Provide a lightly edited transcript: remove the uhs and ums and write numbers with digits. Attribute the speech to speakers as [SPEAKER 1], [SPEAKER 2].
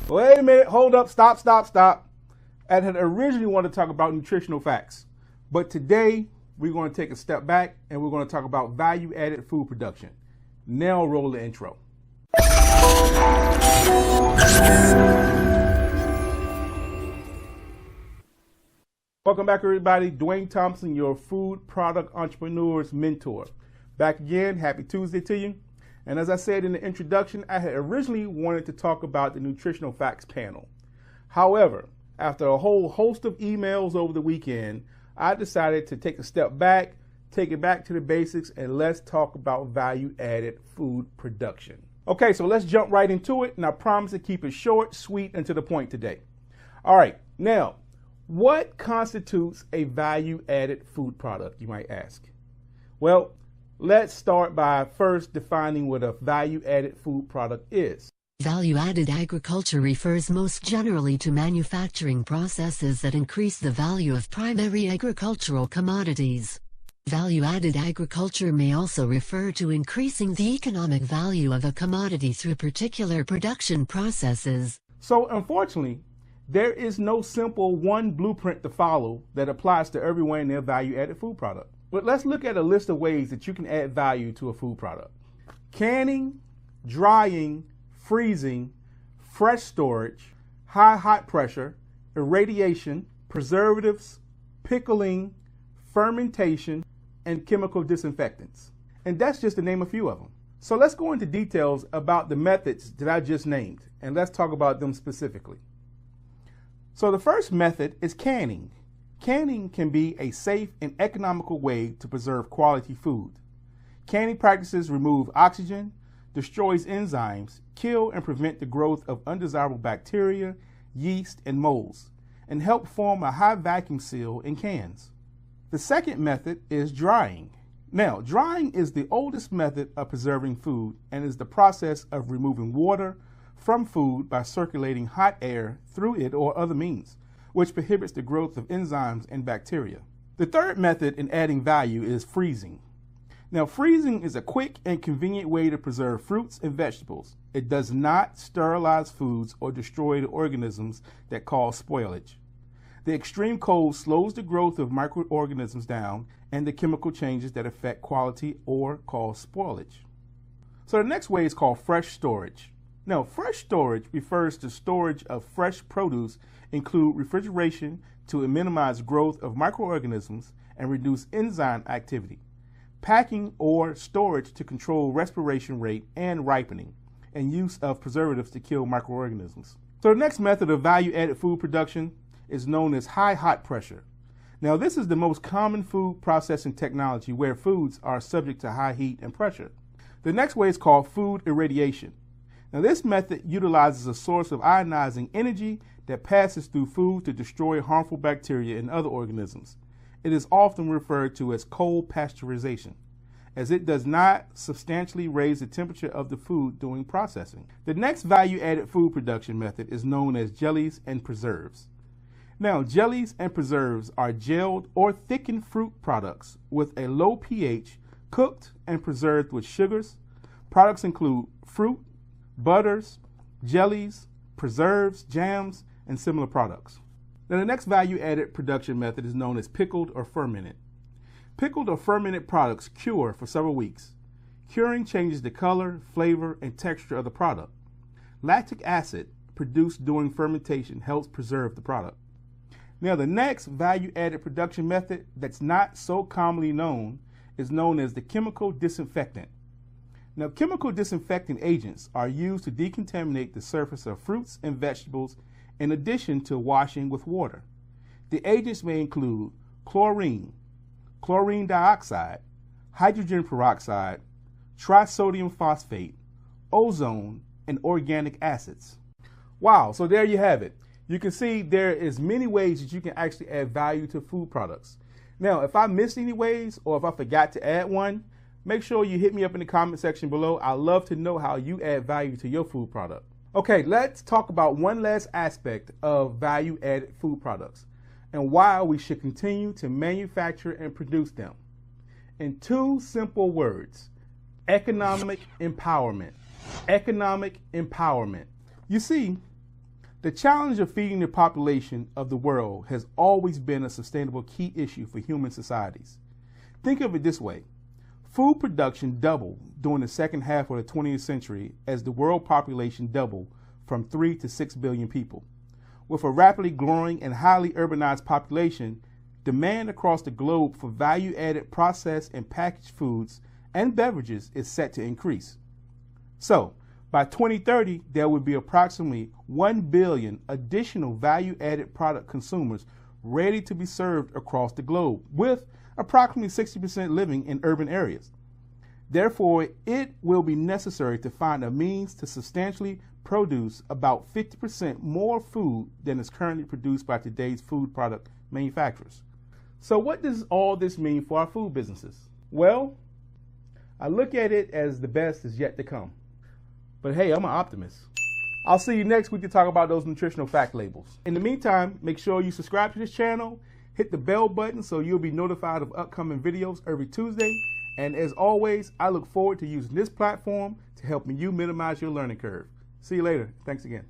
[SPEAKER 1] Wait a minute, hold up, stop. I had originally wanted to talk about nutritional facts, but today we're going to take a step back and we're going to talk about value-added food production. Now roll the intro. Welcome back, everybody. Duane Thompson, your food product entrepreneur's mentor. Back again, happy Tuesday to you. And as I said in the introduction, I had originally wanted to talk about the nutritional facts panel. However, after a whole host of emails over the weekend, I decided to take a step back, take it back to the basics, and let's talk about value-added food production. Okay, so let's jump right into it, and I promise to keep it short, sweet, and to the point today. All right, now, what constitutes a value-added food product, you might ask? Well, let's start by first defining what a value-added food product is.
[SPEAKER 2] Value-added agriculture refers most generally to manufacturing processes that increase the value of primary agricultural commodities. Value-added agriculture may also refer to increasing the economic value of a commodity through particular production processes.
[SPEAKER 1] So, unfortunately, there is no simple one blueprint to follow that applies to everyone in their value-added food product. But let's look at a list of ways that you can add value to a food product. Canning, drying, freezing, fresh storage, high hot pressure, irradiation, preservatives, pickling, fermentation, and chemical disinfectants. And that's just to name a few of them. So let's go into details about the methods that I just named, and let's talk about them specifically. So the first method is canning. Canning can be a safe and economical way to preserve quality food. Canning practices remove oxygen, destroys enzymes, kill and prevent the growth of undesirable bacteria, yeast, and molds, and help form a high vacuum seal in cans. The second method is drying. Now, drying is the oldest method of preserving food and is the process of removing water from food by circulating hot air through it or other means, which prohibits the growth of enzymes and bacteria. The third method in adding value is freezing. Now, freezing is a quick and convenient way to preserve fruits and vegetables. It does not sterilize foods or destroy the organisms that cause spoilage. The extreme cold slows the growth of microorganisms down and the chemical changes that affect quality or cause spoilage. So the next way is called fresh storage. Now, fresh storage refers to storage of fresh produce, include refrigeration to minimize growth of microorganisms and reduce enzyme activity, packing or storage to control respiration rate and ripening, and use of preservatives to kill microorganisms. So the next method of value-added food production is known as high hot pressure. Now, this is the most common food processing technology where foods are subject to high heat and pressure. The next way is called food irradiation. Now, this method utilizes a source of ionizing energy that passes through food to destroy harmful bacteria and other organisms. It is often referred to as cold pasteurization, as it does not substantially raise the temperature of the food during processing. The next value-added food production method is known as jellies and preserves. Now, jellies and preserves are gelled or thickened fruit products with a low pH, cooked and preserved with sugars. Products include fruit, butters, jellies, preserves, jams, and similar products. Now, the next value-added production method is known as pickled or fermented. Pickled or fermented products cure for several weeks. Curing changes the color, flavor, and texture of the product. Lactic acid produced during fermentation helps preserve the product. Now, the next value-added production method that's not so commonly known is known as the chemical disinfectant. Now, chemical disinfectant agents are used to decontaminate the surface of fruits and vegetables in addition to washing with water. The agents may include chlorine, chlorine dioxide, hydrogen peroxide, trisodium phosphate, ozone, and organic acids. Wow, so there you have it. You can see there is many ways that you can actually add value to food products. Now, if I missed any ways or if I forgot to add one, make sure you hit me up in the comment section below. I'd love to know how you add value to your food product. Okay, let's talk about one last aspect of value-added food products and why we should continue to manufacture and produce them. In two simple words, economic empowerment. Economic empowerment. You see, The challenge of feeding the population of the world has always been a sustainable key issue for human societies. Think of it this way. Food production doubled during the second half of the 20th century as the world population doubled from 3 to 6 billion people. With a rapidly growing and highly urbanized population, demand across the globe for value-added processed and packaged foods and beverages is set to increase. So, by 2030, there will be approximately 1 billion additional value-added product consumers ready to be served across the globe, with approximately 60% living in urban areas. Therefore, it will be necessary to find a means to substantially produce about 50% more food than is currently produced by today's food product manufacturers. So what does all this mean for our food businesses? Well, I look at it as the best is yet to come. But hey, I'm an optimist. I'll see you next week to talk about those nutritional fact labels. In the meantime, make sure you subscribe to this channel, hit the bell button so you'll be notified of upcoming videos every Tuesday. And as always, I look forward to using this platform to help you minimize your learning curve. See you later. Thanks again.